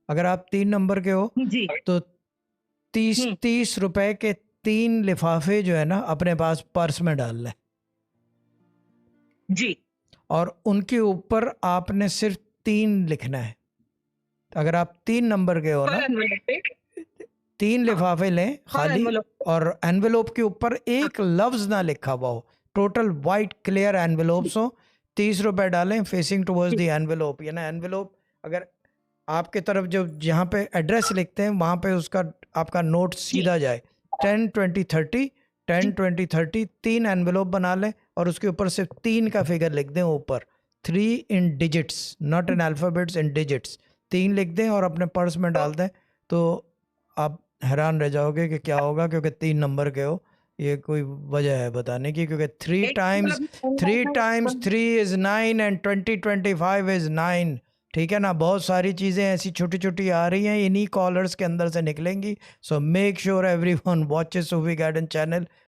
अगर आप 3 नंबर के हो जी। तो 30 हम्म। 30 रुपए के 3 लिफाफे जो है ना अपने पास पर्स में डाल लें, जी। और उनके ऊपर आपने सिर्फ 3 लिखना है। अगर आप 3 नंबर के हो हर ना, एनवेलप पे। 3 हाँ, लिफाफे लें हर खाली, एनवेलप। और एनवेलोप के ऊपर हाँ। एक लफ्ज ना लिखा हुआ हो, टोटल वाइट क्लियर एनवेलोप्स हो। 30 रुपए डालें facing towards the G. Envelope, यानी एनवेलोप अगर आपके तरफ जो जहाँ पे एड्रेस लिखते हैं वहाँ पे उसका आपका नोट जी। सीधा जाए। 10 20 30, 10 जी। 20 30, 3 एनवेलोप बना लें और उसके ऊपर सिर्फ 3 का फिगर लिख दें ऊपर, 3 in digits, not in alphabets, in digits. 3 लिख दें और अपने पर्स में डाल दें, तो आप हैरान रह जाओगे कि क्या होगा, क्योंकि 3 नंबर के हो। ये कोई वजह है बताने की, क्योंकि थ्री एक टाइम्स मतलब 3 इज 9 एंड 20 25 इज 9। ठीक है ना, बहुत सारी चीज़ें ऐसी छोटी छोटी आ रही हैं, इन्हीं कॉलर्स के अंदर से निकलेंगी। So make sure everyone watches Sufi Garden channel.